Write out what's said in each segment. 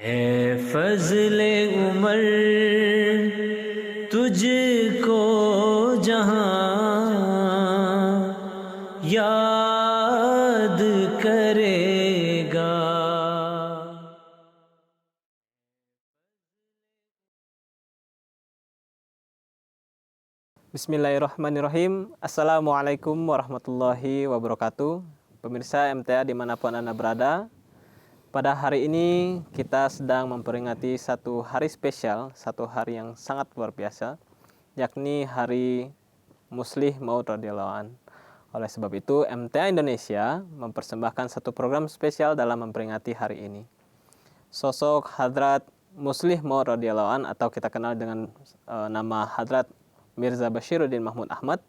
है फजले उमर तुझको जहां याद करेगा. Bismillahirrahmanirrahim. Assalamualaikum warahmatullahi wabarakatuh. Pemirsa MTA dimanapun Anda berada, pada hari ini kita sedang memperingati satu hari spesial, satu hari yang sangat luar biasa, yakni Hari Muslih Maud radhiyallahu an. Oleh sebab itu, MTA Indonesia mempersembahkan satu program spesial dalam memperingati hari ini. Sosok Hadrat Muslih Maud radhiyallahu an, atau kita kenal dengan nama Hadrat Mirza Bashiruddin Mahmud Ahmad,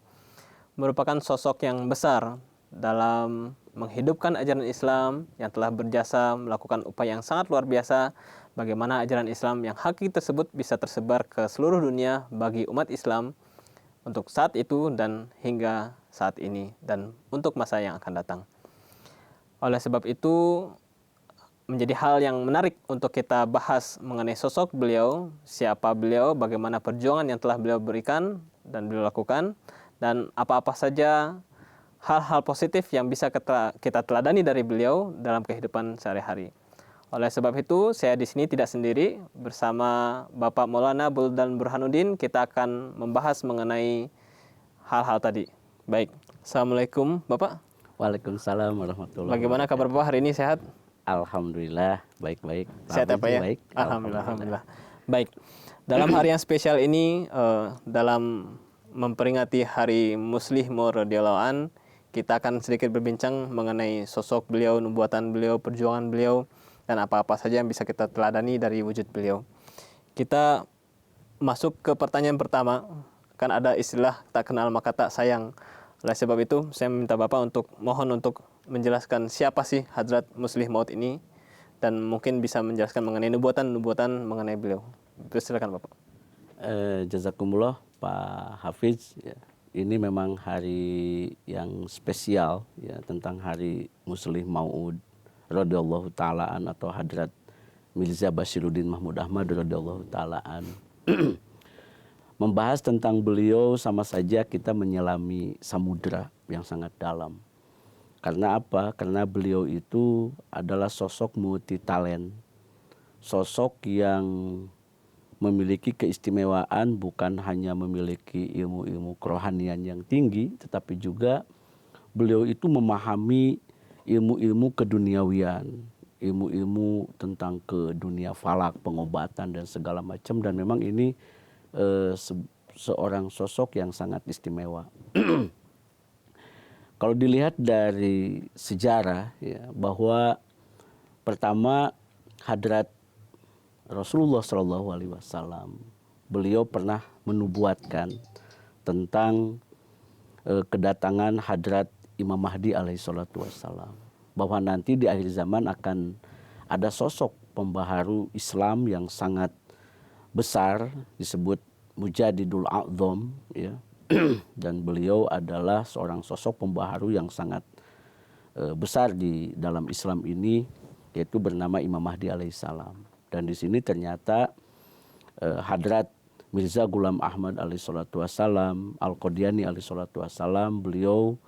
merupakan sosok yang besar dalam menghidupkan ajaran Islam, yang telah berjasa melakukan upaya yang sangat luar biasa bagaimana ajaran Islam yang hakiki tersebut bisa tersebar ke seluruh dunia bagi umat Islam untuk saat itu dan hingga saat ini dan untuk masa yang akan datang. Oleh sebab itu, menjadi hal yang menarik untuk kita bahas mengenai sosok beliau, siapa beliau, bagaimana perjuangan yang telah beliau berikan dan beliau lakukan, dan apa-apa saja hal-hal positif yang bisa kita teladani dari beliau dalam kehidupan sehari-hari. Oleh sebab itu, saya di sini tidak sendiri, bersama Bapak Maulana Buldan Burhanuddin, kita akan membahas mengenai hal-hal tadi. Baik, Assalamualaikum Bapak. Waalaikumsalam warahmatullahi wabarakatuh. Bagaimana kabar Bapak hari ini, sehat? Alhamdulillah, baik-baik. Sehat apa ya? Baik. Alhamdulillah. Baik, dalam hari yang spesial ini, dalam memperingati Hari Muslih Maud radhiyallahu an, kita akan sedikit berbincang mengenai sosok beliau, nubuatan beliau, perjuangan beliau, dan apa-apa saja yang bisa kita teladani dari wujud beliau. Kita masuk ke pertanyaan pertama. Kan ada istilah tak kenal maka tak sayang. Oleh sebab itu, saya meminta Bapak mohon untuk menjelaskan siapa sih Hadrat Muslih Maud ini, dan mungkin bisa menjelaskan mengenai nubuatan mengenai beliau. Silakan Bapak. Jazakumullah Pak Hafiz. Ya, ini memang hari yang spesial ya, tentang Hari Muslih Maud radhiyallahu taala an, atau Hadrat Mirza Bashiruddin Mahmud Ahmad radhiyallahu taala an. Membahas tentang beliau sama saja kita menyelami samudra yang sangat dalam. Karena apa? Karena beliau itu adalah sosok multi talent. Sosok yang memiliki keistimewaan, bukan hanya memiliki ilmu-ilmu kerohanian yang tinggi, tetapi juga beliau itu memahami ilmu-ilmu keduniawian, ilmu-ilmu tentang ke dunia falak, pengobatan dan segala macam. Dan memang ini seorang sosok yang sangat istimewa. Kalau dilihat dari sejarah ya, bahwa pertama Hadrat Rasulullah SAW, beliau pernah menubuatkan tentang kedatangan Hadrat Imam Mahdi alaihissalam, bahwa nanti di akhir zaman akan ada sosok pembaharu Islam yang sangat besar, disebut Mujadidul A'zam ya. Dan beliau adalah seorang sosok pembaharu yang sangat besar di dalam Islam ini, yaitu bernama Imam Mahdi alaihissalam. Dan di sini ternyata Hadrat Mirza Ghulam Ahmad alaihissalam, Al-Qadiani alaihissalam, beliau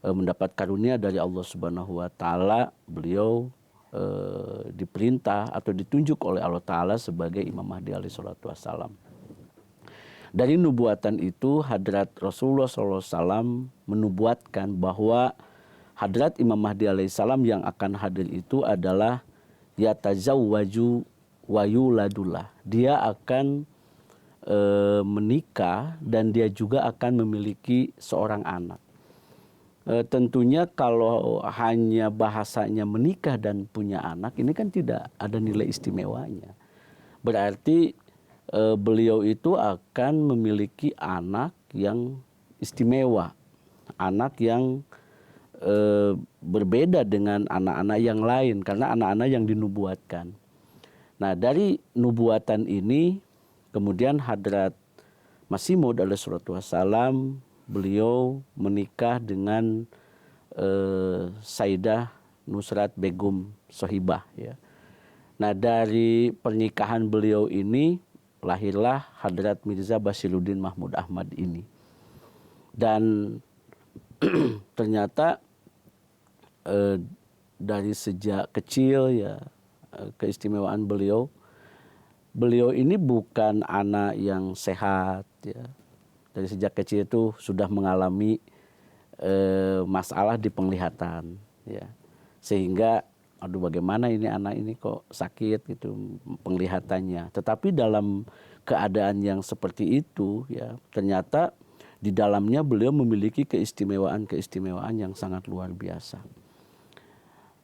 mendapat karunia dari Allah Subhanahu wa taala. Beliau diperintah atau ditunjuk oleh Allah taala sebagai Imam Mahdi alaihissalam. Dari nubuatan itu, Hadrat Rasulullah SAW menubuatkan bahwa Hadrat Imam Mahdi alaihissalam yang akan hadir itu adalah yatazawwaju wa yuladullah. Dia akan menikah dan dia juga akan memiliki seorang anak. Tentunya kalau hanya bahasanya menikah dan punya anak, ini kan tidak ada nilai istimewanya. Berarti beliau itu akan memiliki anak yang istimewa, anak yang berbeda dengan anak-anak yang lain, karena anak-anak yang dinubuatkan. Nah, dari nubuatan ini kemudian Hadrat Masih Maud alaihissalam, beliau menikah dengan Sayyidah Nusrat Begum Sohibah ya. Nah, dari pernikahan beliau ini lahirlah Hadrat Mirza Basiruddin Mahmud Ahmad ini. Dan ternyata dari sejak kecil ya, keistimewaan beliau ini bukan anak yang sehat ya. Dari sejak kecil itu sudah mengalami masalah di penglihatan ya. Sehingga aduh, bagaimana ini anak ini kok sakit gitu penglihatannya. Tetapi dalam keadaan yang seperti itu ya, ternyata di dalamnya beliau memiliki keistimewaan yang sangat luar biasa.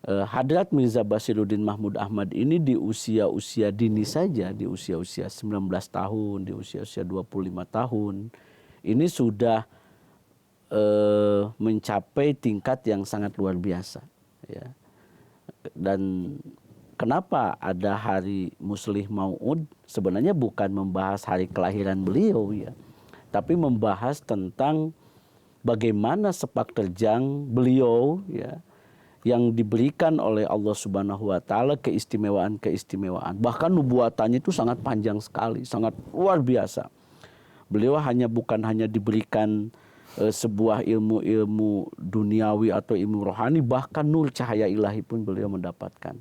Hadrat Mirza Basiruddin Mahmud Ahmad ini di usia-usia dini saja, di usia-usia 19 tahun, di usia-usia 25 tahun, ini sudah mencapai tingkat yang sangat luar biasa ya. Dan kenapa ada hari Muslih Mau'ud? Sebenarnya bukan membahas hari kelahiran beliau ya, tapi membahas tentang bagaimana sepak terjang beliau ya, yang diberikan oleh Allah Subhanahu wa taala keistimewaan. Bahkan nubuatannya itu sangat panjang sekali, sangat luar biasa. Beliau bukan hanya diberikan sebuah ilmu duniawi atau ilmu rohani, bahkan nur cahaya ilahi pun beliau mendapatkan.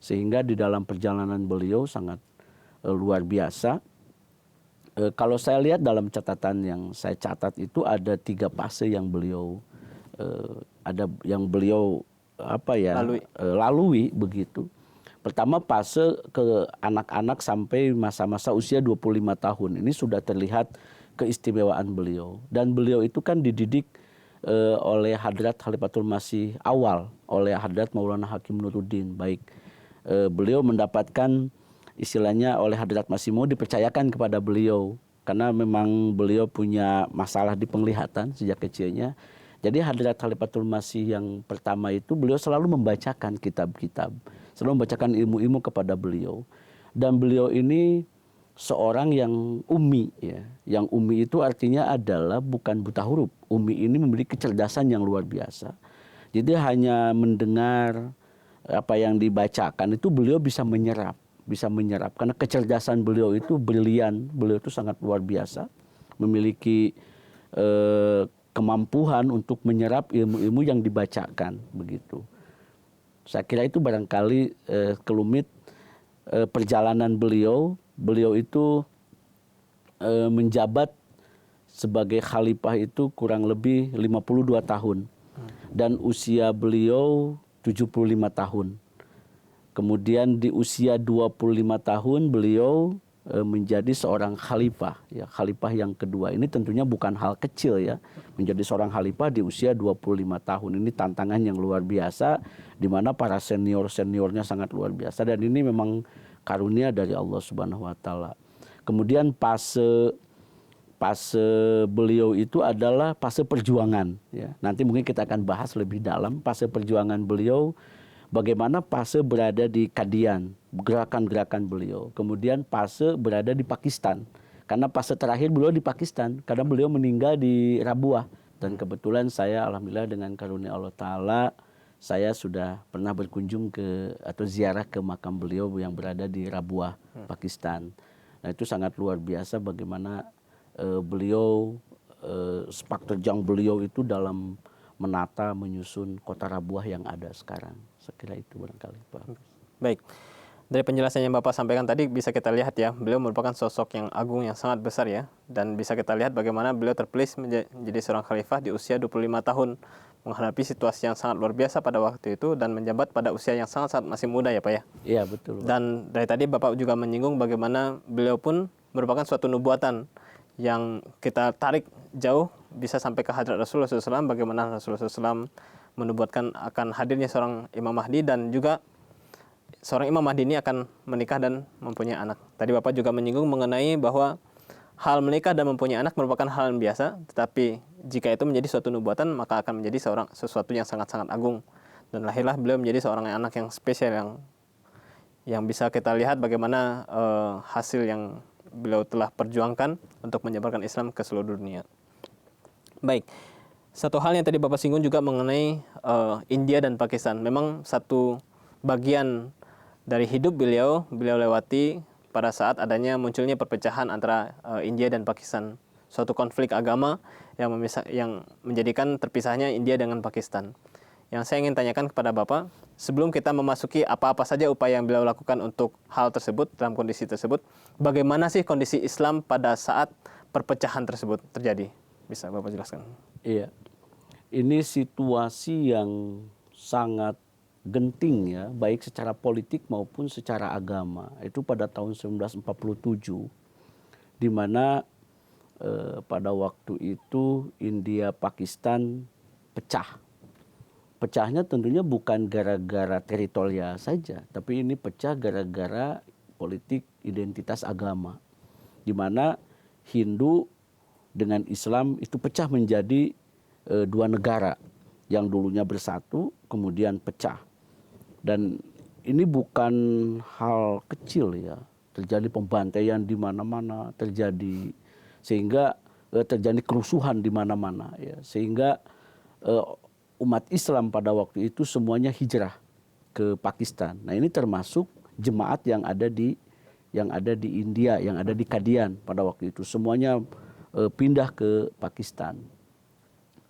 Sehingga di dalam perjalanan beliau sangat luar biasa. Kalau saya lihat dalam catatan yang saya catat itu ada 3 fase yang beliau lalui begitu. Pertama, fase ke anak-anak sampai masa-masa usia 25 tahun. Ini sudah terlihat keistimewaan beliau. Dan beliau itu kan dididik oleh Hadrat Khalifatul Masih awal, oleh Hadrat Maulana Hakim Nuruddin. Baik, beliau mendapatkan istilahnya oleh Hadrat Masih Maud dipercayakan kepada beliau. Karena memang beliau punya masalah di penglihatan sejak kecilnya. Jadi Hadrat Khalifatul Masih yang pertama itu beliau selalu membacakan kitab-kitab. Selalu membacakan ilmu-ilmu kepada beliau. Dan beliau ini seorang yang ummi ya. Yang ummi itu artinya adalah bukan buta huruf. Ummi ini memiliki kecerdasan yang luar biasa. Jadi hanya mendengar apa yang dibacakan itu beliau bisa menyerap karena kecerdasan beliau itu brilian. Beliau itu sangat luar biasa, memiliki kemampuan untuk menyerap ilmu-ilmu yang dibacakan begitu. Saya kira itu barangkali kelumit perjalanan beliau. Beliau itu menjabat sebagai khalifah itu kurang lebih 52 tahun. Dan usia beliau 75 tahun. Kemudian di usia 25 tahun beliau menjadi seorang khalifah. Ya, khalifah yang kedua. Ini tentunya bukan hal kecil ya. Menjadi seorang khalifah di usia 25 tahun. Ini tantangan yang luar biasa. Di mana para senior-seniornya sangat luar biasa. Dan ini memang karunia dari Allah Subhanahu wa taala. Kemudian fase beliau itu adalah fase perjuangan ya. Nanti mungkin kita akan bahas lebih dalam fase perjuangan beliau, bagaimana fase berada di Qadian, gerakan-gerakan beliau. Kemudian fase berada di Pakistan. Karena fase terakhir beliau di Pakistan karena beliau meninggal di Rabuah. Dan kebetulan saya alhamdulillah dengan karunia Allah taala saya sudah pernah berkunjung atau ziarah ke makam beliau yang berada di Rabuah, Pakistan. Nah itu sangat luar biasa bagaimana beliau, sepak terjang beliau itu dalam menata, menyusun kota Rabuah yang ada sekarang. Saya kira itu barangkali Pak. Baik, dari penjelasan yang Bapak sampaikan tadi bisa kita lihat ya, beliau merupakan sosok yang agung yang sangat besar ya. Dan bisa kita lihat bagaimana beliau terpilih menjadi seorang khalifah di usia 25 tahun. Menghadapi situasi yang sangat luar biasa pada waktu itu dan menjabat pada usia yang sangat-sangat masih muda ya Pak ya. Iya betul. Dan dari tadi Bapak juga menyinggung bagaimana beliau pun merupakan suatu nubuatan yang kita tarik jauh bisa sampai ke hadrat Rasulullah SAW. Bagaimana Rasulullah SAW menubuatkan akan hadirnya seorang Imam Mahdi dan juga seorang Imam Mahdi ini akan menikah dan mempunyai anak. Tadi Bapak juga menyinggung mengenai bahwa hal menikah dan mempunyai anak merupakan hal yang biasa, tetapi jika itu menjadi suatu nubuatan maka akan menjadi sesuatu yang sangat-sangat agung. Dan lahirlah beliau menjadi seorang anak yang spesial yang bisa kita lihat bagaimana hasil yang beliau telah perjuangkan untuk menyebarkan Islam ke seluruh dunia. Baik, satu hal yang tadi Bapak singgung juga mengenai India dan Pakistan. Memang satu bagian dari hidup beliau lewati pada saat adanya munculnya perpecahan antara India dan Pakistan, suatu konflik agama yang menjadikan terpisahnya India dengan Pakistan. Yang saya ingin tanyakan kepada Bapak, sebelum kita memasuki apa-apa saja upaya yang beliau lakukan untuk hal tersebut, dalam kondisi tersebut, bagaimana sih kondisi Islam pada saat perpecahan tersebut terjadi? Bisa Bapak jelaskan? Iya, ini situasi yang sangat genting ya, baik secara politik maupun secara agama. Itu pada tahun 1947, di mana pada waktu itu India Pakistan pecah. Pecahnya tentunya bukan gara-gara teritorial saja, tapi ini pecah gara-gara politik identitas agama, di mana Hindu dengan Islam itu pecah menjadi dua negara yang dulunya bersatu kemudian pecah. Dan ini bukan hal kecil ya, terjadi pembantaian di mana-mana, terjadi sehingga terjadi kerusuhan di mana-mana ya, sehingga umat Islam pada waktu itu semuanya hijrah ke Pakistan. Nah, ini termasuk jemaat yang ada di India, yang ada di Qadian pada waktu itu, semuanya pindah ke Pakistan.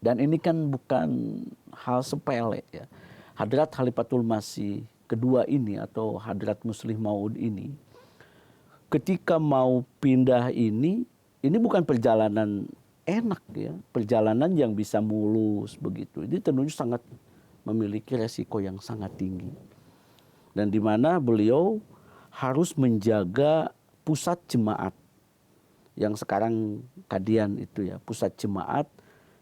Dan ini kan bukan hal sepele ya. Hadrat Khalifatul Masih kedua ini atau Hadrat Muslih Maud ini ketika mau pindah ini bukan perjalanan enak ya, perjalanan yang bisa mulus begitu. Ini tentunya sangat memiliki resiko yang sangat tinggi. Dan di mana beliau harus menjaga pusat jemaat yang sekarang Qadian itu ya, pusat jemaat,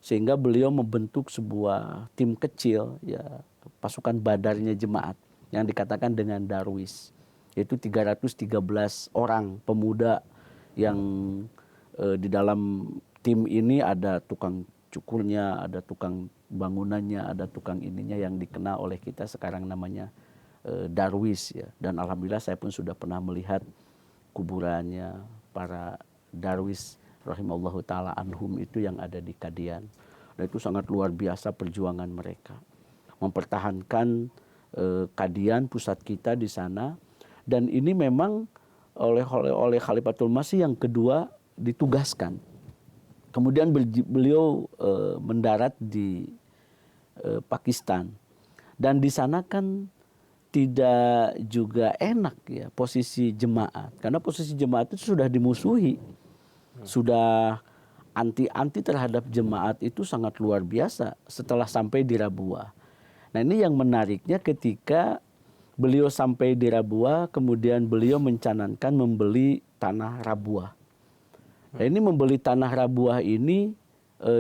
sehingga beliau membentuk sebuah tim kecil ya, pasukan badarnya jemaat yang dikatakan dengan Darwis. Itu 313 orang pemuda yang di dalam tim ini ada tukang cukurnya, ada tukang bangunannya, ada tukang ininya yang dikenal oleh kita sekarang namanya Darwis ya. Dan alhamdulillah saya pun sudah pernah melihat kuburannya para Darwis rahimallahu taala anhum itu yang ada di Qadian. Dan itu sangat luar biasa perjuangan mereka mempertahankan Qadian, pusat kita di sana. Dan ini memang oleh Khalifatul Masih yang kedua ditugaskan. Kemudian beliau mendarat di Pakistan, dan di sana kan tidak juga enak ya posisi jemaat, karena posisi jemaat itu sudah dimusuhi, sudah anti terhadap jemaat itu sangat luar biasa setelah sampai di Rabuah. Nah, ini yang menariknya ketika beliau sampai di Rabuah, kemudian beliau mencanangkan membeli tanah Rabuah. Nah, ini membeli tanah Rabuah ini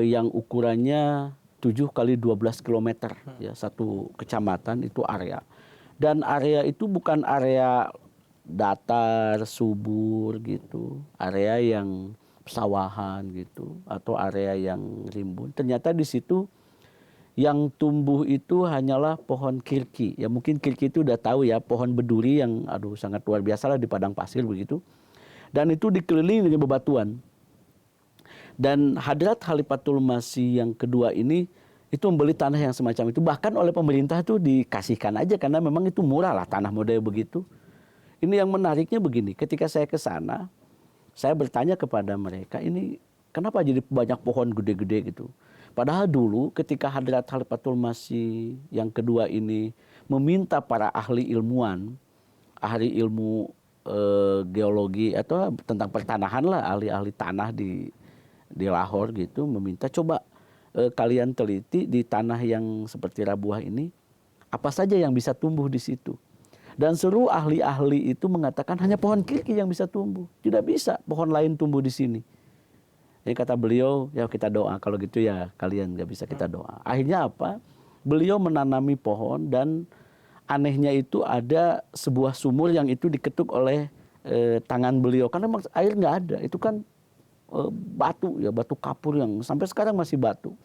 yang ukurannya 7 kali 12 km ya, satu kecamatan itu area. Dan area itu bukan area datar, subur gitu, area yang pesawahan gitu, atau area yang rimbun. Ternyata di situ yang tumbuh itu hanyalah pohon kirki. Ya mungkin kirki itu udah tahu ya, pohon beduri yang sangat luar biasa lah di padang pasir begitu. Dan itu dikelilingi dengan bebatuan. Dan Hadrat Khalifatul Masih yang kedua ini itu membeli tanah yang semacam itu. Bahkan oleh pemerintah itu dikasihkan aja karena memang itu murah lah tanah model begitu. Ini yang menariknya begini, ketika saya ke sana, saya bertanya kepada mereka, ini kenapa jadi banyak pohon gede-gede gitu. Padahal dulu ketika Hadrat Khalifatul Masih yang kedua ini meminta para ahli ilmuwan, ahli ilmu geologi atau tentang pertanahan lah, ahli-ahli tanah di Lahore gitu, meminta coba kalian teliti di tanah yang seperti Rabuah ini apa saja yang bisa tumbuh di situ. Dan seluruh ahli-ahli itu mengatakan hanya pohon kirki yang bisa tumbuh, tidak bisa pohon lain tumbuh di sini. Jadi kata beliau, ya kita doa, kalau gitu ya kalian nggak bisa, kita doa. Akhirnya apa? Beliau menanami pohon, dan anehnya itu ada sebuah sumur yang itu diketuk oleh tangan beliau, karena memang air nggak ada. Itu kan batu ya, batu kapur yang sampai sekarang masih batu.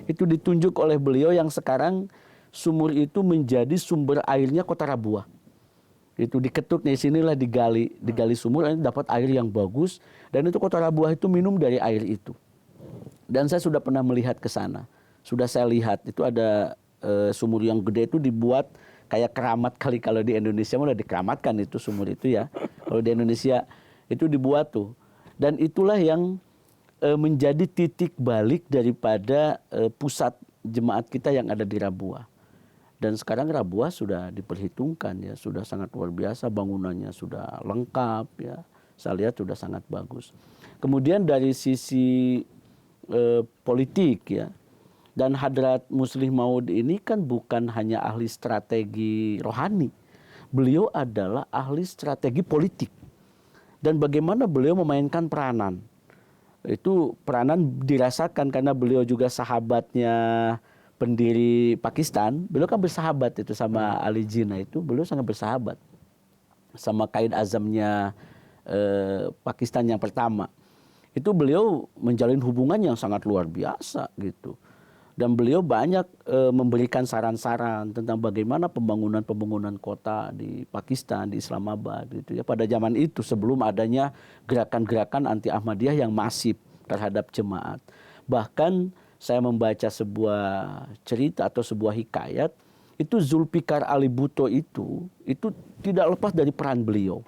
Itu ditunjuk oleh beliau yang sekarang sumur itu menjadi sumber airnya kota Rabuah. Itu diketuk, di sinilah digali sumur, dapat air yang bagus, dan itu kota Rabuah itu minum dari air itu. Dan saya sudah pernah melihat ke sana, sudah saya lihat itu ada sumur yang gede itu dibuat kayak keramat kali, kalau di Indonesia udah dikeramatkan itu sumur itu ya. Kalau di Indonesia itu dibuat tuh. Dan itulah yang menjadi titik balik daripada pusat jemaat kita yang ada di Rabuah. Dan sekarang Rabuah sudah diperhitungkan ya, sudah sangat luar biasa, bangunannya sudah lengkap ya. Saya lihat sudah sangat bagus. Kemudian dari sisi politik ya, dan Hadrat Muslih Maud ini kan bukan hanya ahli strategi rohani. Beliau adalah ahli strategi politik. Dan bagaimana beliau memainkan peranan. Itu peranan dirasakan karena beliau juga sahabatnya pendiri Pakistan. Beliau kan bersahabat itu sama Ali Jinnah itu. Beliau sangat bersahabat sama Qaid Azamnya Pakistan yang pertama. Itu beliau menjalin hubungan yang sangat luar biasa gitu. Dan beliau banyak memberikan saran-saran tentang bagaimana pembangunan kota di Pakistan, di Islamabad gitu ya. Pada zaman itu sebelum adanya gerakan-gerakan anti Ahmadiyah yang masif terhadap jemaat. Bahkan saya membaca sebuah cerita atau sebuah hikayat, itu Zulfikar Ali Bhutto itu tidak lepas dari peran beliau.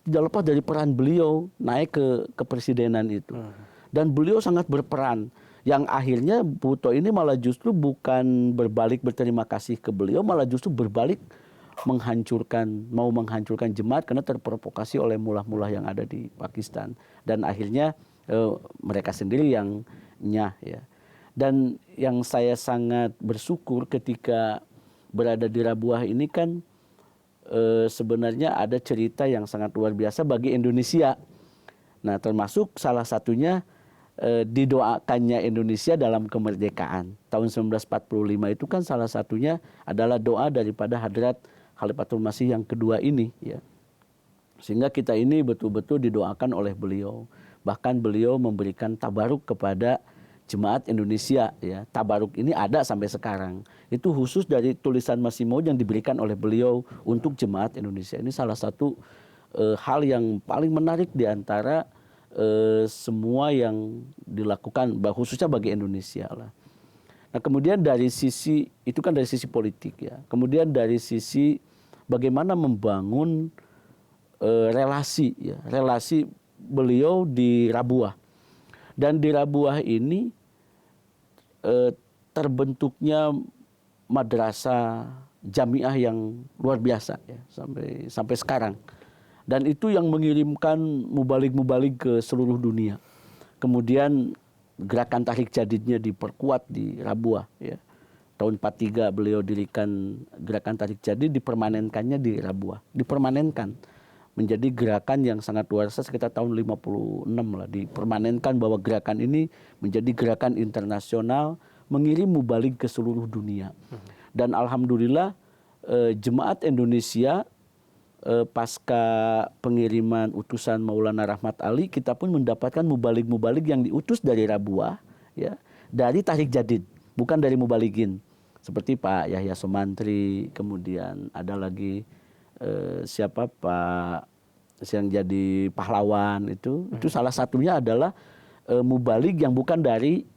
Tidak lepas dari peran beliau naik ke kepresidenan itu. Dan beliau sangat berperan. Yang akhirnya Bhutto ini malah justru bukan berbalik berterima kasih ke beliau, malah justru berbalik mau menghancurkan jemaat karena terprovokasi oleh mullah-mullah yang ada di Pakistan. Dan akhirnya mereka sendiri yang nyah ya. Dan yang saya sangat bersyukur ketika berada di Rabuah ini kan sebenarnya ada cerita yang sangat luar biasa bagi Indonesia. Nah, termasuk salah satunya didoakannya Indonesia dalam kemerdekaan. Tahun 1945 itu kan salah satunya adalah doa daripada Hadrat Khalifatul Masih yang kedua ini ya. Sehingga kita ini betul-betul didoakan oleh beliau. Bahkan beliau memberikan tabaruk kepada jemaat Indonesia ya. Tabaruk ini ada sampai sekarang. Itu khusus dari tulisan Masih Maud yang diberikan oleh beliau untuk jemaat Indonesia. Ini salah satu hal yang paling menarik di antara semua yang dilakukan khususnya bagi Indonesia lah. Nah, kemudian dari sisi itu kan dari sisi politik ya. Kemudian dari sisi bagaimana membangun relasi ya, relasi beliau di Rabuah. Dan di Rabuah ini terbentuknya madrasah jamiah yang luar biasa ya sampai sekarang. Dan itu yang mengirimkan mubalik-mubalik ke seluruh dunia. Kemudian gerakan tahrik jadidnya diperkuat di Rabuah ya. Tahun 43 beliau dirikan gerakan tahrik jadid, dipermanenkannya di Rabuah. Dipermanenkan menjadi gerakan yang sangat luar biasa sekitar tahun 56 lah. Dipermanenkan bahwa gerakan ini menjadi gerakan internasional, mengirim mubalik ke seluruh dunia. Dan alhamdulillah jemaat Indonesia pasca pengiriman utusan Maulana Rahmat Ali, kita pun mendapatkan mubalik-mubalik yang diutus dari Rabuah ya, dari tahrik jadid, bukan dari mubaligin. Seperti Pak Yahya Somantri, kemudian ada lagi siapa Pak yang jadi pahlawan itu salah satunya adalah mubalik yang bukan dari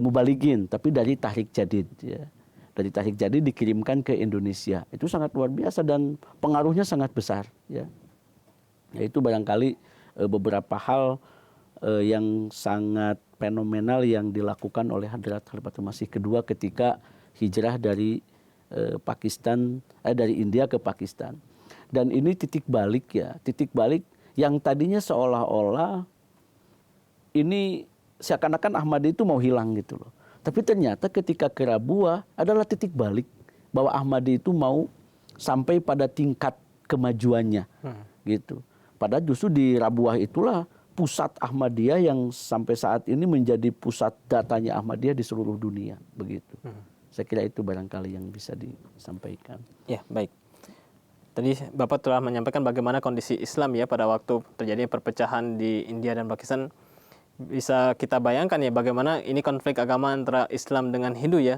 mubaligin tapi dari tahrik jadid ya. Dari tahrik jadid dikirimkan ke Indonesia. Itu sangat luar biasa dan pengaruhnya sangat besar ya. Itu barangkali beberapa hal yang sangat fenomenal yang dilakukan oleh Hadrat Khalifatul Masih kedua ketika hijrah dari dari India ke Pakistan. Dan ini titik balik ya, titik balik yang tadinya seolah-olah ini seakan-akan Ahmadi itu mau hilang gitu loh. Tapi ternyata ketika ke Rabuah adalah titik balik bahwa Ahmadi itu mau sampai pada tingkat kemajuannya gitu. Padahal justru di Rabuah itulah pusat Ahmadiyah yang sampai saat ini menjadi pusat datanya Ahmadiyah di seluruh dunia begitu. Saya kira itu barangkali yang bisa disampaikan. Ya, baik. Tadi Bapak telah menyampaikan bagaimana kondisi Islam ya pada waktu terjadinya perpecahan di India dan Pakistan. Bisa kita bayangkan ya bagaimana ini konflik agama antara Islam dengan Hindu ya.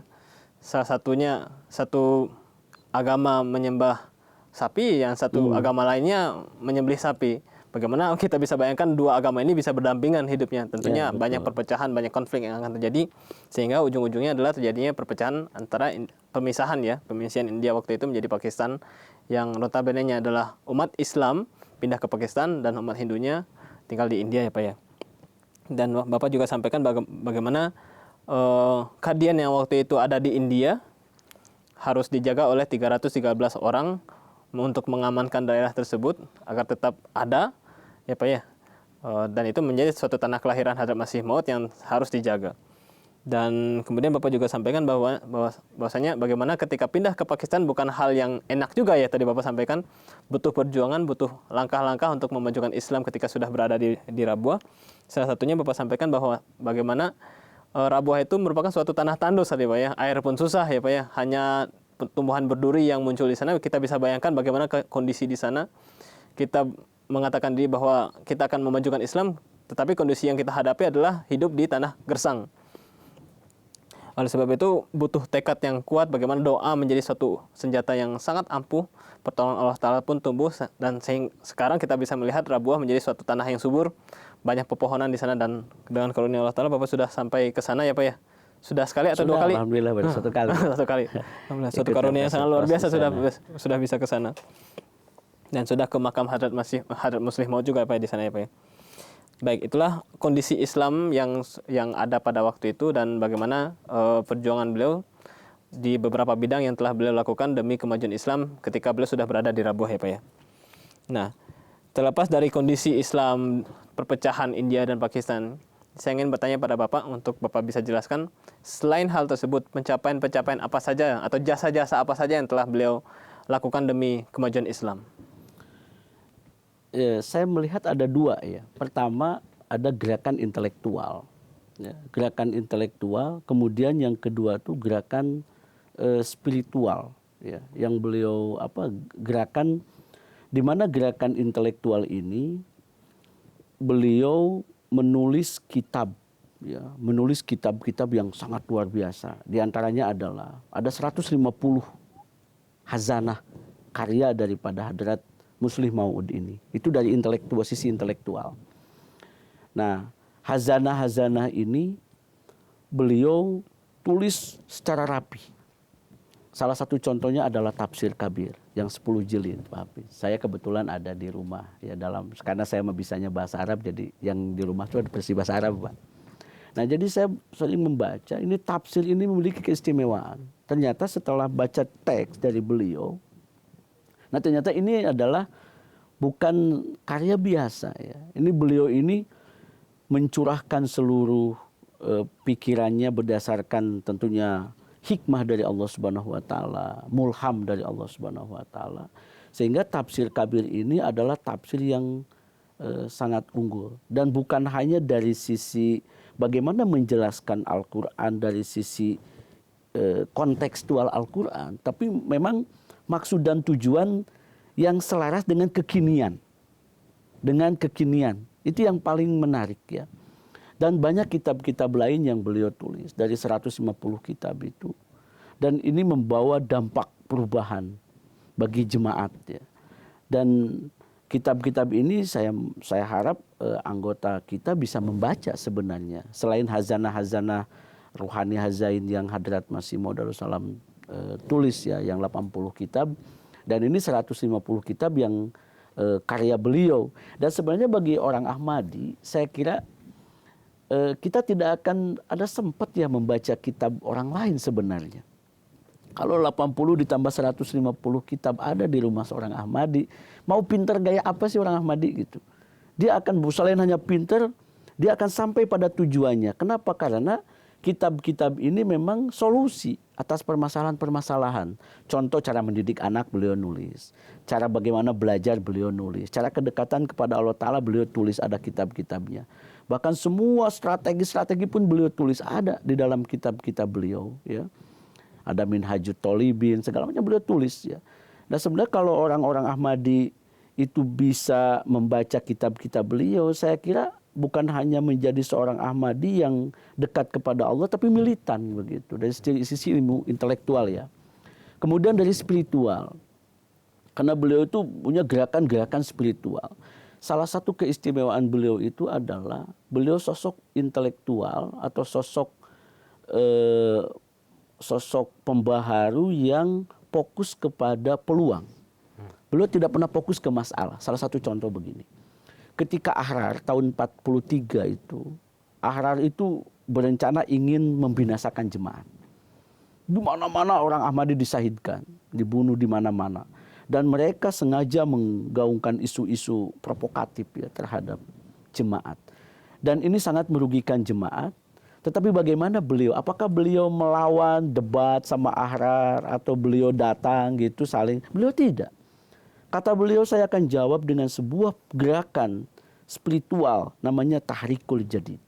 Salah satunya satu agama menyembah sapi, yang satu agama lainnya menyembelih sapi. bagaimana kita bisa bayangkan dua agama ini bisa berdampingan hidupnya. Tentunya Ya, betul. banyak perpecahan, banyak konflik yang akan terjadi, sehingga ujung-ujungnya adalah terjadinya perpecahan antara pemisahan ya, pemisihan India waktu itu menjadi Pakistan, yang notabene-nya adalah umat Islam pindah ke Pakistan dan umat Hindunya tinggal di India ya Pak ya. Dan Bapak juga sampaikan bagaimana kadian yang waktu itu ada di India harus dijaga oleh 313 orang untuk mengamankan daerah tersebut agar tetap ada ya Pak ya. Dan itu menjadi suatu tanah kelahiran Hadrat Masih Maud yang harus dijaga. Dan kemudian Bapak juga sampaikan bahwasanya bagaimana ketika pindah ke Pakistan bukan hal yang enak juga ya, tadi Bapak sampaikan butuh perjuangan, butuh langkah-langkah untuk memajukan Islam ketika sudah berada di Rabuah. Salah satunya Bapak sampaikan bahwa bagaimana Rabuah itu merupakan suatu tanah tandus tadi Pak ya, air pun susah ya Pak ya, hanya tumbuhan berduri yang muncul di sana. Kita bisa bayangkan bagaimana kondisi di sana. Kita mengatakan diri bahwa kita akan memajukan Islam, tetapi kondisi yang kita hadapi adalah hidup di tanah gersang. Oleh sebab itu butuh tekad yang kuat, bagaimana doa menjadi suatu senjata yang sangat ampuh, pertolongan Allah Ta'ala pun tumbuh, dan sekarang kita bisa melihat Rabuah menjadi suatu tanah yang subur, banyak pepohonan di sana, dan dengan karunia Allah Ta'ala Bapak sudah sampai ke sana ya Pak ya? Sudah sekali atau Sudah, dua kali? Alhamdulillah baru satu kali. Satu kali. Alhamdulillah, suatu karunia yang sangat luar biasa sudah bisa ke sana. Dan sudah ke makam Hadrat Muslih Maud juga Pak ya, di sana ya Pak ya? Baik, itulah kondisi Islam yang ada pada waktu itu, dan bagaimana perjuangan beliau di beberapa bidang yang telah beliau lakukan demi kemajuan Islam ketika beliau sudah berada di Rabuah ya Pak ya. Nah, terlepas dari kondisi Islam, perpecahan India dan Pakistan, saya ingin bertanya pada Bapak untuk Bapak bisa jelaskan, selain hal tersebut, pencapaian-pencapaian apa saja atau jasa-jasa apa saja yang telah beliau lakukan demi kemajuan Islam? Saya melihat ada dua ya. Pertama ada gerakan intelektual, ya, gerakan intelektual. Kemudian yang kedua tuh gerakan spiritual, ya, yang beliau gerakan, di mana gerakan intelektual ini beliau menulis kitab, ya, menulis kitab-kitab yang sangat luar biasa. Di antaranya adalah ada 150 hazanah karya daripada Hadrat Muslih Maud ini. Itu dari intelektual, sisi intelektual. Nah, hazanah-hazanah ini beliau tulis secara rapi. Salah satu contohnya adalah Tafsir Kabir yang 10 jilid, Pak Hafiz. Saya kebetulan ada di rumah ya, karena saya bisanya bahasa Arab, jadi yang di rumah itu ada versi bahasa Arab, Pak. Nah, jadi saya sering membaca, ini tafsir ini memiliki keistimewaan. Ternyata setelah baca teks dari beliau, nah ternyata ini adalah bukan karya biasa ya. Ini beliau ini mencurahkan seluruh pikirannya berdasarkan tentunya hikmah dari Allah Subhanahu wa taala, mulham dari Allah Subhanahu wa taala. Sehingga Tafsir Kabir ini adalah tafsir yang sangat unggul, dan bukan hanya dari sisi bagaimana menjelaskan Al-Qur'an dari sisi kontekstual Al-Qur'an, tapi memang maksud dan tujuan yang selaras dengan kekinian. Dengan kekinian. Itu yang paling menarik ya. Dan banyak kitab-kitab lain yang beliau tulis. Dari 150 kitab itu. Dan ini membawa dampak perubahan bagi jemaat ya. Dan kitab-kitab ini saya harap anggota kita bisa membaca sebenarnya. Selain hazanah-hazanah ruhani hazain yang Hadrat Masih Maud Darussalam tulis ya, yang 80 kitab, dan ini 150 kitab yang karya beliau. Dan sebenarnya bagi orang Ahmadi, saya kira kita tidak akan ada sempat ya membaca kitab orang lain sebenarnya. Kalau 80 ditambah 150 kitab ada di rumah seorang Ahmadi, mau pinter gaya apa sih orang Ahmadi gitu. Dia akan, selain hanya pinter, dia akan sampai pada tujuannya. Kenapa? Karena kitab-kitab ini memang solusi atas permasalahan-permasalahan. Contoh cara mendidik anak beliau nulis. Cara bagaimana belajar beliau nulis. Cara kedekatan kepada Allah Ta'ala beliau tulis, ada kitab-kitabnya. Bahkan semua strategi-strategi pun beliau tulis, ada di dalam kitab-kitab beliau. Ya. Ada Minhajut Thalibin, segala macam beliau tulis. Ya. Dan sebenarnya kalau orang-orang Ahmadi itu bisa membaca kitab-kitab beliau, saya kira bukan hanya menjadi seorang Ahmadi yang dekat kepada Allah, tapi militan begitu dari sisi ilmu intelektual ya. Kemudian dari spiritual, karena beliau itu punya gerakan-gerakan spiritual. salah satu keistimewaan beliau itu adalah beliau sosok intelektual atau sosok pembaharu yang fokus kepada peluang. Beliau tidak pernah fokus ke masalah. Salah satu contoh begini. Ketika Ahrar tahun 43 itu, Ahrar itu berencana ingin membinasakan jemaat. Di mana-mana orang Ahmadi disahidkan, dibunuh di mana-mana. Dan mereka sengaja menggaungkan isu-isu provokatif ya terhadap jemaat. Dan ini sangat merugikan jemaat. Tetapi bagaimana beliau? Apakah beliau melawan debat sama Ahrar atau beliau datang gitu saling? Beliau tidak. Kata beliau, saya akan jawab dengan sebuah gerakan spiritual namanya Tahrikul Jadid.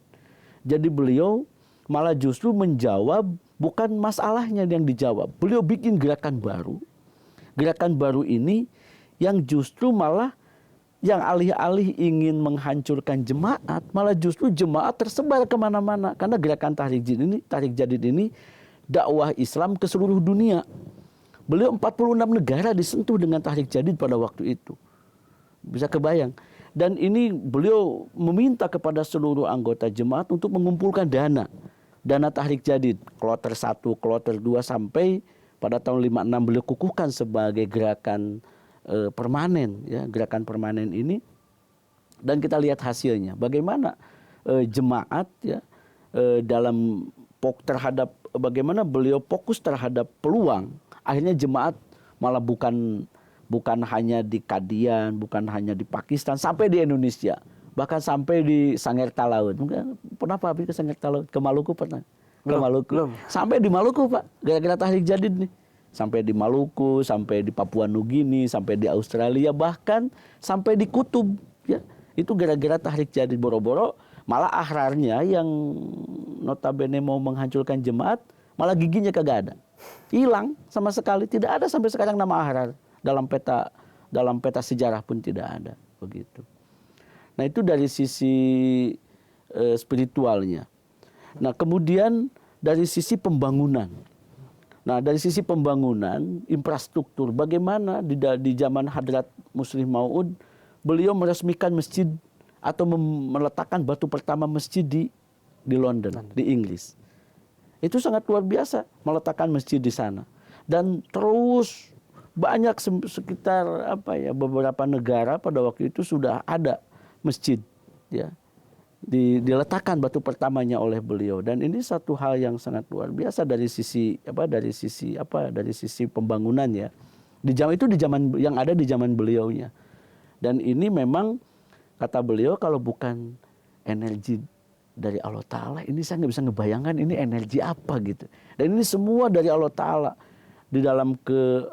Jadi beliau malah justru menjawab bukan masalahnya yang dijawab. Beliau bikin gerakan baru. Gerakan baru ini yang justru malah yang alih-alih ingin menghancurkan jemaat, malah justru jemaat tersebar kemana-mana. Karena gerakan Tahrik Jadid ini dakwah Islam ke seluruh dunia. Beliau 46 negara disentuh dengan Tahrik Jadid pada waktu itu. Bisa kebayang. Dan ini beliau meminta kepada seluruh anggota jemaat untuk mengumpulkan dana. Dana Tahrik Jadid. Kloter 1, kloter 2 sampai pada tahun 56 beliau kukuhkan sebagai gerakan permanen. Ya, gerakan permanen ini. Dan kita lihat hasilnya. Bagaimana jemaat ya, dalam terhadap bagaimana beliau fokus terhadap peluang. Akhirnya jemaat malah bukan hanya di Kadian, bukan hanya di Pakistan, sampai di Indonesia. Bahkan sampai di Sangir Talaut. Mungkin pernah Pak Habib ke Sangir Talaut? Ke Maluku pernah? Ke Maluku. Belum. Sampai di Maluku Pak, gara-gara Tahrik Jadid nih. Sampai di Maluku, sampai di Papua Nugini, sampai di Australia, bahkan sampai di Kutub. Ya. Itu gara-gara Tahrik Jadid. Boro-boro malah Ahrarnya yang notabene mau menghancurkan jemaat, malah giginya kagak ada. Hilang sama sekali, tidak ada sampai sekarang nama Ahrar dalam peta sejarah pun tidak ada begitu. Nah itu dari sisi spiritualnya. Nah kemudian dari sisi pembangunan. Nah dari sisi pembangunan infrastruktur, bagaimana di zaman Hadrat Muslim Maud beliau meresmikan masjid atau meletakkan batu pertama masjid di London, di Inggris. Itu sangat luar biasa meletakkan masjid di sana. Dan terus banyak sekitar beberapa negara pada waktu itu sudah ada masjid ya. Diletakkan batu pertamanya oleh beliau, dan ini satu hal yang sangat luar biasa dari sisi pembangunan ya. Di zaman yang ada di zaman beliaunya. Dan ini memang kata beliau kalau bukan energi dari Allah Ta'ala, ini saya nggak bisa ngebayangkan ini energi apa gitu. Dan ini semua dari Allah Ta'ala. Di dalam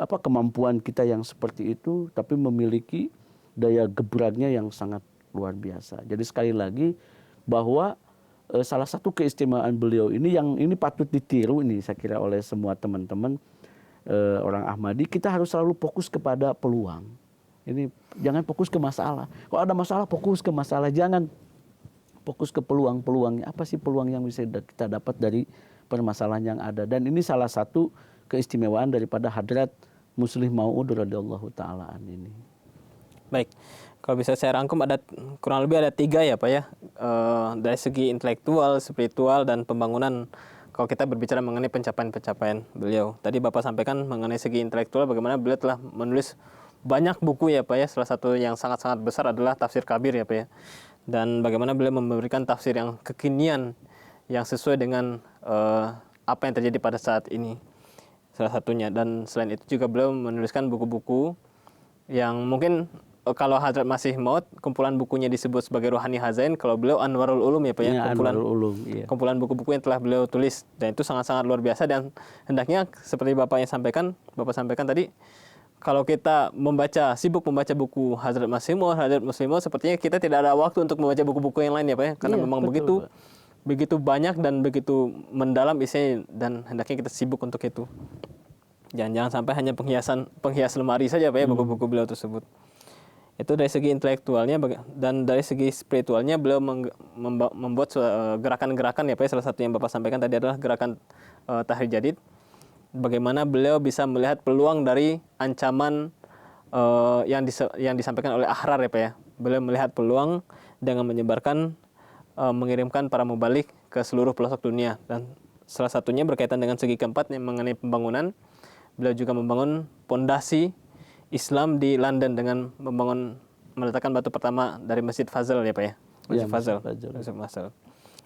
kemampuan kita yang seperti itu, tapi memiliki daya gebraknya yang sangat luar biasa. Jadi sekali lagi bahwa salah satu keistimewaan beliau ini yang ini patut ditiru ini saya kira oleh semua teman-teman orang Ahmadi, kita harus selalu fokus kepada peluang. Ini jangan fokus ke masalah. Kalau ada masalah fokus ke masalah, jangan fokus ke peluang-peluangnya. Apa sih peluang yang bisa kita dapat dari permasalahan yang ada? Dan ini salah satu keistimewaan daripada Hadrat Muslim Maud radhiyallahu ta'ala ini. Baik, kalau bisa saya rangkum ada kurang lebih ada 3 ya Pak ya. Dari segi intelektual, spiritual, dan pembangunan. Kalau kita berbicara mengenai pencapaian-pencapaian beliau. Tadi Bapak sampaikan mengenai segi intelektual bagaimana beliau telah menulis banyak buku ya Pak ya. Salah satu yang sangat-sangat besar adalah Tafsir Kabir ya Pak ya. Dan bagaimana beliau memberikan tafsir yang kekinian yang sesuai dengan apa yang terjadi pada saat ini, salah satunya. Dan selain itu juga beliau menuliskan buku-buku yang mungkin kalau Hadrat Masih Maud kumpulan bukunya disebut sebagai Rohani Hazain, kalau beliau Anwarul Ulum ya Pak ya, kumpulan buku-buku yang telah beliau tulis, dan itu sangat-sangat luar biasa. Dan hendaknya seperti Bapak sampaikan tadi, kalau kita sibuk membaca buku Hadrat Masih Maud, Hadrat Muslim Maud, sepertinya kita tidak ada waktu untuk membaca buku-buku yang lain ya Pak ya. Karena memang betul, begitu banyak dan begitu mendalam isinya, dan hendaknya kita sibuk untuk itu. Jangan sampai hanya penghias lemari saja Pak ya buku-buku beliau tersebut. Itu dari segi intelektualnya, dan dari segi spiritualnya beliau membuat gerakan-gerakan ya Pak ya. Salah satu yang Bapak sampaikan tadi adalah gerakan Tahrir Jadid. Bagaimana beliau bisa melihat peluang dari ancaman yang disampaikan oleh Ahrar ya Pak ya. beliau melihat peluang dengan menyebarkan, mengirimkan para mubalik ke seluruh pelosok dunia, dan salah satunya berkaitan dengan segi keempat yang mengenai pembangunan. Beliau juga membangun pondasi Islam di London dengan meletakkan batu pertama dari Masjid Fazal ya Pak ya? Masjid Fazal. Masjid Fazal.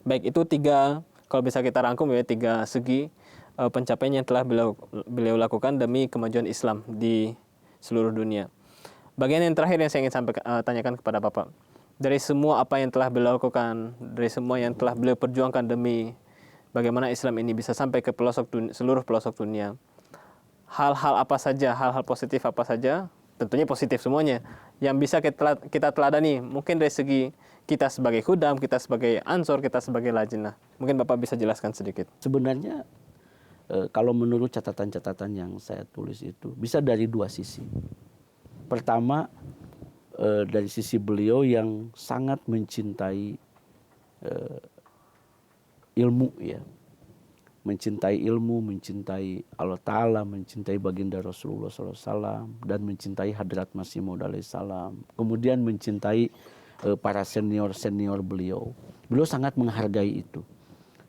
Baik, itu tiga, kalau bisa kita rangkum ya, tiga segi pencapaian yang telah beliau lakukan demi kemajuan Islam di seluruh dunia. Bagian yang terakhir yang saya ingin tanyakan kepada Bapak, dari semua apa yang telah beliau lakukan, dari semua yang telah beliau perjuangkan demi bagaimana Islam ini bisa sampai ke seluruh pelosok dunia, hal-hal apa saja, hal-hal positif apa saja, tentunya positif semuanya, yang bisa kita teladani, mungkin dari segi kita sebagai khudam, kita sebagai ansor, kita sebagai lajnah. Mungkin Bapak bisa jelaskan sedikit. Sebenarnya kalau menurut catatan-catatan yang saya tulis itu bisa dari dua sisi. Pertama, dari sisi beliau yang sangat mencintai ilmu ya. Mencintai ilmu, mencintai Allah Ta'ala, mencintai baginda Rasulullah SAW, dan mencintai Hadrat Masih Maud alaihissalam. Kemudian mencintai para senior-senior beliau. Beliau sangat menghargai itu.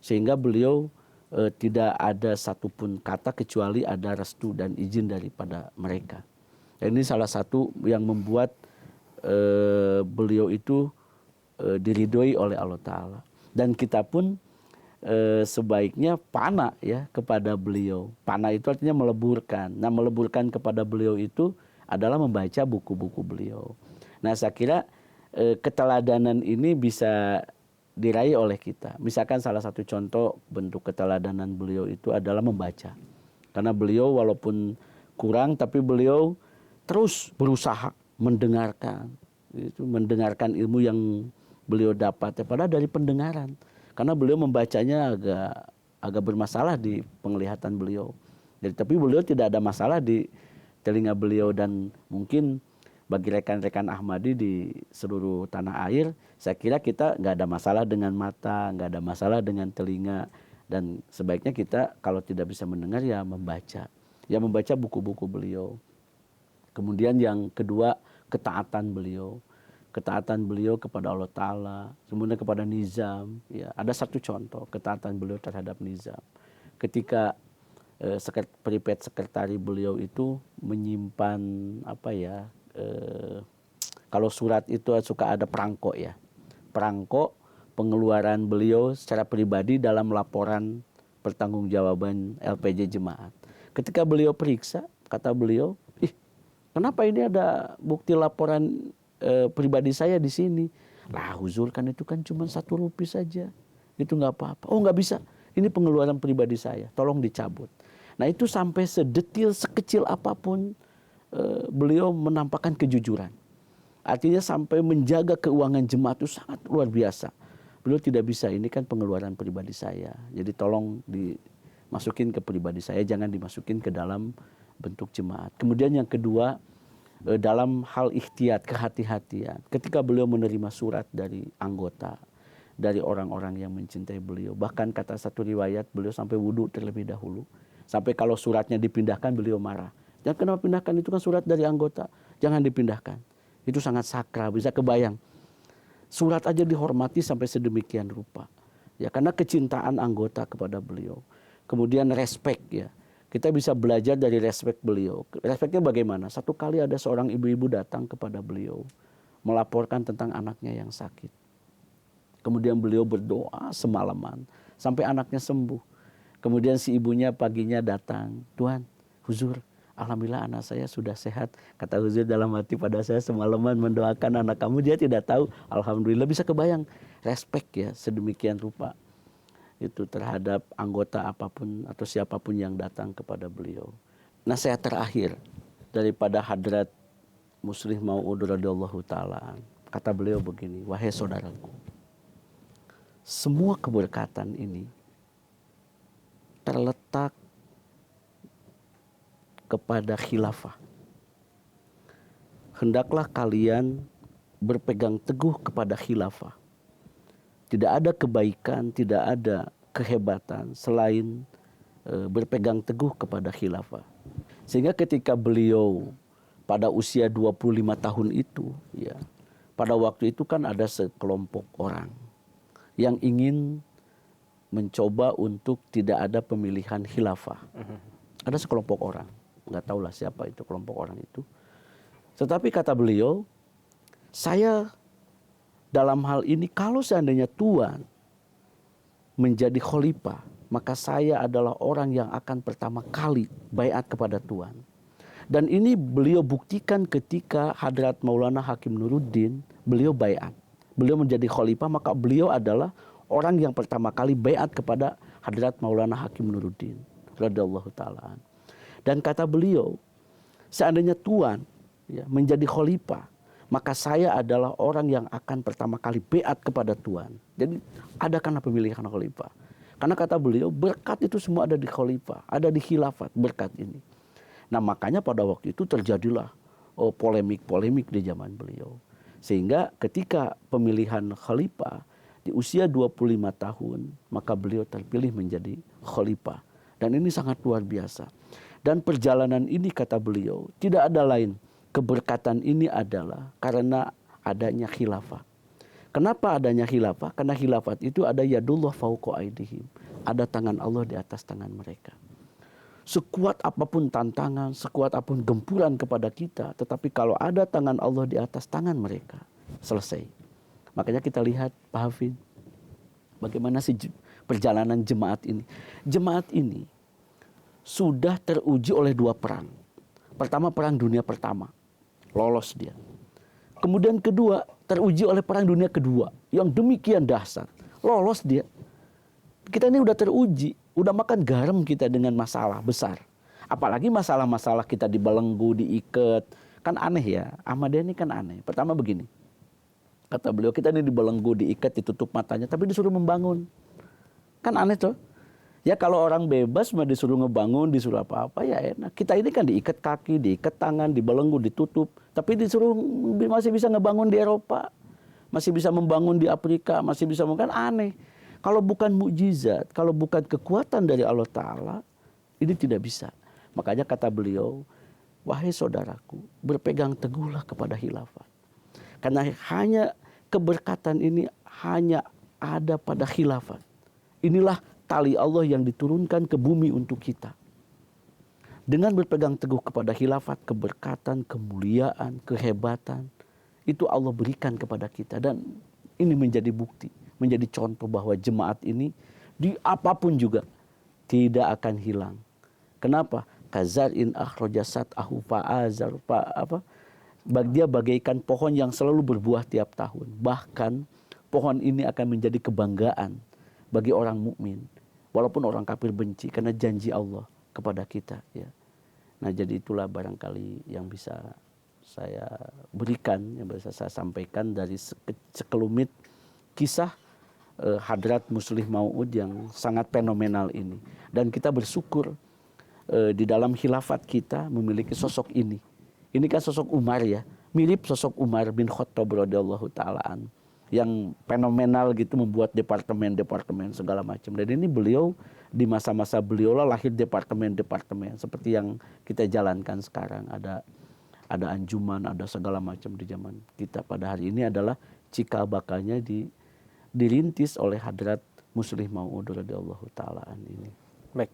Sehingga beliau tidak ada satupun kata kecuali ada restu dan izin daripada mereka. Dan ini salah satu yang membuat beliau itu diridhoi oleh Allah Ta'ala. Dan kita pun sebaiknya pana ya kepada beliau. Pana itu artinya meleburkan. Nah, meleburkan kepada beliau itu adalah membaca buku-buku beliau. Nah, saya kira keteladanan ini bisa diraih oleh kita. Misalkan salah satu contoh bentuk keteladanan beliau itu adalah membaca. Karena beliau walaupun kurang tapi beliau terus berusaha mendengarkan. Itu mendengarkan ilmu yang beliau dapat padahal dari pendengaran. Karena beliau membacanya agak bermasalah di penglihatan beliau. Jadi, tapi beliau tidak ada masalah di telinga beliau, dan mungkin bagi rekan-rekan Ahmadi di seluruh tanah air, saya kira kita nggak ada masalah dengan mata, nggak ada masalah dengan telinga, dan sebaiknya kita kalau tidak bisa mendengar ya membaca. Ya membaca buku-buku beliau. Kemudian yang kedua, ketaatan beliau. Ketaatan beliau kepada Allah Ta'ala, kemudian kepada nizam. Ya, ada satu contoh ketaatan beliau terhadap nizam. Ketika peripet sekretari beliau itu menyimpan kalau surat itu suka ada perangko ya. Perangko pengeluaran beliau secara pribadi dalam laporan pertanggungjawaban LPJ Jemaat. Ketika beliau periksa, kata beliau, kenapa ini ada bukti laporan pribadi saya di sini? Lah huzur, kan itu kan cuma 1 rupiah saja, itu nggak apa-apa. Oh nggak bisa, ini pengeluaran pribadi saya, tolong dicabut. Nah itu sampai sedetil sekecil apapun beliau menampakkan kejujuran. Artinya sampai menjaga keuangan jemaat itu sangat luar biasa. Beliau tidak bisa, ini kan pengeluaran pribadi saya, jadi tolong dimasukin ke pribadi saya, jangan dimasukin ke dalam bentuk jemaat. Kemudian yang kedua, dalam hal ikhtiyat, kehati-hatian. Ketika beliau menerima surat dari anggota, dari orang-orang yang mencintai beliau. Bahkan kata satu riwayat, beliau sampai wudhu terlebih dahulu. Sampai kalau suratnya dipindahkan, beliau marah. Jangan kenapa pindahkan, itu kan surat dari anggota. Jangan dipindahkan. Itu sangat sakral, bisa kebayang. Surat aja dihormati sampai sedemikian rupa. Ya, karena kecintaan anggota kepada beliau. Kemudian respect ya. Kita bisa belajar dari respek beliau. Respeknya bagaimana? Satu kali ada seorang ibu-ibu datang kepada beliau, melaporkan tentang anaknya yang sakit. Kemudian beliau berdoa semalaman, sampai anaknya sembuh. Kemudian si ibunya paginya datang, Tuhan, huzur, alhamdulillah anak saya sudah sehat. Kata huzur dalam hati, pada saya semalaman mendoakan anak kamu, dia tidak tahu. Alhamdulillah, bisa kebayang. Respek ya, sedemikian rupa. Itu terhadap anggota apapun atau siapapun yang datang kepada beliau. Nasihat terakhir daripada Hadrat Muslih Mau'ud radhiyallahu ta'ala, kata beliau begini, wahai saudaraku, semua keberkatan ini terletak kepada khilafah. Hendaklah kalian berpegang teguh kepada khilafah. Tidak ada kebaikan, tidak ada kehebatan selain berpegang teguh kepada khilafah. Sehingga ketika beliau pada usia 25 tahun itu ya, pada waktu itu kan ada sekelompok orang yang ingin mencoba untuk tidak ada pemilihan khilafah. Ada sekelompok orang, nggak tahulah siapa itu kelompok orang itu. Tetapi kata beliau, saya dalam hal ini kalau seandainya Tuhan menjadi khalifah, maka saya adalah orang yang akan pertama kali baiat kepada Tuhan. Dan ini beliau buktikan ketika Hadrat Maulana Hakim Nuruddin, beliau baiat. Beliau menjadi khalifah, maka beliau adalah orang yang pertama kali baiat kepada Hadrat Maulana Hakim Nuruddin radhiyallahu ta'ala. Dan kata beliau, seandainya Tuhan menjadi khalifah, maka saya adalah orang yang akan pertama kali baiat kepada Tuhan. Jadi adakanlah pemilihan khalifah. Karena kata beliau, berkat itu semua ada di khalifah, ada di khilafat berkat ini. Nah makanya pada waktu itu terjadilah polemik-polemik di zaman beliau. Sehingga ketika pemilihan khalifah di usia 25 tahun, maka beliau terpilih menjadi khalifah. Dan ini sangat luar biasa. Dan perjalanan ini kata beliau, tidak ada lain. Keberkatan ini adalah karena adanya khilafah. Kenapa adanya khilafah? Karena khilafat itu ada yadullah fauqa aidihim. Ada tangan Allah di atas tangan mereka. Sekuat apapun tantangan, sekuat apapun gempuran kepada kita, tetapi kalau ada tangan Allah di atas tangan mereka, selesai. Makanya kita lihat Pak Hafid, bagaimana sih perjalanan jemaat ini. Jemaat ini sudah teruji oleh 2 perang. Pertama perang dunia pertama, lolos dia. Kemudian kedua, teruji oleh perang dunia kedua, yang demikian dahsyat, lolos dia. Kita ini udah teruji, udah makan garam kita dengan masalah besar. Apalagi masalah-masalah kita dibelenggu, diikat. Kan aneh ya, Ahmadiyah ini kan aneh. Pertama begini, kata beliau, kita ini dibelenggu, diikat, ditutup matanya, tapi disuruh membangun. Kan aneh tuh. Ya kalau orang bebas mah disuruh ngebangun, disuruh apa-apa ya enak. Kita ini kan diikat kaki, diikat tangan, dibelenggu, ditutup. Tapi disuruh masih bisa ngebangun di Eropa. Masih bisa membangun di Afrika, masih bisa kan aneh. Kalau bukan mukjizat, kalau bukan kekuatan dari Allah Ta'ala, ini tidak bisa. Makanya kata beliau, wahai saudaraku, berpegang teguhlah kepada khilafat. Karena hanya keberkatan ini hanya ada pada khilafat. Inilah tali Allah yang diturunkan ke bumi untuk kita. Dengan berpegang teguh kepada khilafat, keberkatan, kemuliaan, kehebatan, itu Allah berikan kepada kita. Dan ini menjadi bukti, menjadi contoh bahwa jemaat ini di apapun juga tidak akan hilang. Kenapa? Kazar'in akhrajasat ahu fa'azar dia bagaikan pohon yang selalu berbuah tiap tahun. Bahkan pohon ini akan menjadi kebanggaan bagi orang mukmin, walaupun orang kafir benci, karena janji Allah kepada kita. Ya. Nah jadi itulah barangkali yang bisa saya berikan, yang bisa saya sampaikan dari sekelumit kisah Hadrat Muslih Mau'ud yang sangat fenomenal ini. Dan kita bersyukur di dalam khilafat kita memiliki sosok ini. Ini kan sosok Umar ya, mirip sosok Umar bin Khattab radhiyallahu ta'ala yang fenomenal gitu, membuat departemen-departemen segala macam. Dan ini beliau di masa-masa beliau lah lahir departemen-departemen seperti yang kita jalankan sekarang. Ada anjuman, ada segala macam di zaman kita pada hari ini adalah cikal bakalnya dirintis oleh Hadrat Muslih Mau'ud radhiyallahu ta'ala ini. Baik.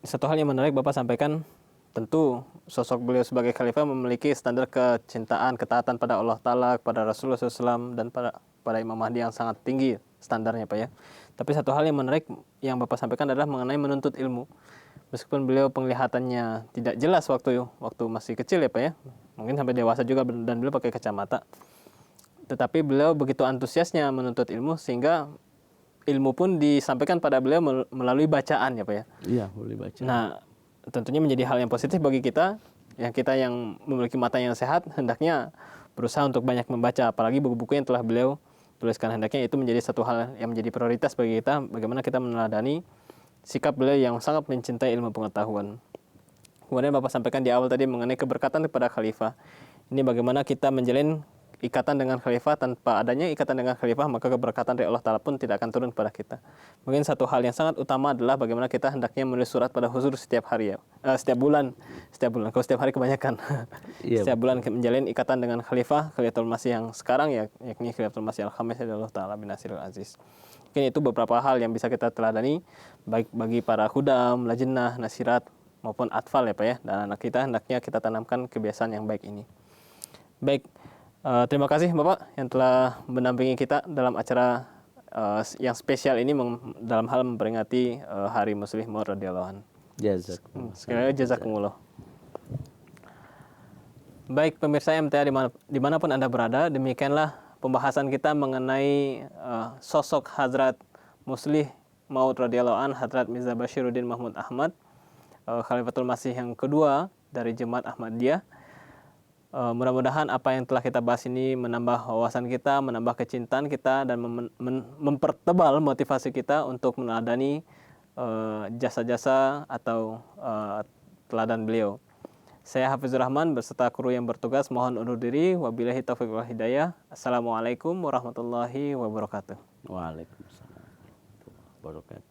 Satu hal yang menarik Bapak sampaikan, tentu sosok beliau sebagai khalifah memiliki standar kecintaan, ketaatan pada Allah Ta'ala, kepada Rasulullah SAW, dan pada Imam Mahdi yang sangat tinggi standarnya Pak ya. Tapi satu hal yang menarik yang Bapak sampaikan adalah mengenai menuntut ilmu. Meskipun beliau penglihatannya tidak jelas waktu masih kecil ya Pak ya, mungkin sampai dewasa juga, dan beliau pakai kacamata. Tetapi beliau begitu antusiasnya menuntut ilmu sehingga ilmu pun disampaikan pada beliau melalui bacaan ya Pak ya. Iya, melalui bacaan. Nah, tentunya menjadi hal yang positif bagi kita yang memiliki mata yang sehat, hendaknya berusaha untuk banyak membaca, apalagi buku-buku yang telah beliau tuliskan. Hendaknya itu menjadi satu hal yang menjadi prioritas bagi kita, bagaimana kita meneladani sikap beliau yang sangat mencintai ilmu pengetahuan. Kemudian Bapak sampaikan di awal tadi mengenai keberkatan kepada khalifah. Ini bagaimana kita menjalin ikatan dengan khalifah. Tanpa adanya ikatan dengan khalifah, maka keberkatan dari Allah Ta'ala pun tidak akan turun kepada kita. Mungkin satu hal yang sangat utama adalah bagaimana kita hendaknya menulis surat pada huzur setiap hari ya. Setiap bulan. Kalau setiap hari kebanyakan. Iya, Setiap bulan menjalin ikatan dengan khalifah, Khalifatul Masih yang sekarang ya, yakni Khalifatul Masih Al-Khamis Allah Ta'ala bin Nasirul Aziz. Mungkin itu beberapa hal yang bisa kita teladani, baik bagi para khudam, lajnah, nasirat, maupun atfal ya Pak ya. Dan anak kita hendaknya kita tanamkan kebiasaan yang baik ini. Baik, terima kasih Bapak yang telah mendampingi kita dalam acara yang spesial ini dalam hal memperingati Hari Muslim Maud radhiyallahu anhu. Sekali lagi jazakumullah. Baik pemirsa MTA dimanapun Anda berada, demikianlah pembahasan kita mengenai sosok Hadrat Muslih Maud radhiyallahu anhu, Hadrat Mirza Bashiruddin Mahmud Ahmad, Khalifatul Masih yang kedua dari Jemaat Ahmadiyah. Mudah-mudahan apa yang telah kita bahas ini menambah wawasan kita, menambah kecintaan kita, dan mempertebal motivasi kita untuk meneladani jasa-jasa atau teladan beliau. Saya Hafizur Rahman beserta kru yang bertugas mohon undur diri. Wabillahi taufiq wal hidayah. Assalamualaikum warahmatullahi wabarakatuh. Waalaikumsalam warahmatullahi wabarakatuh.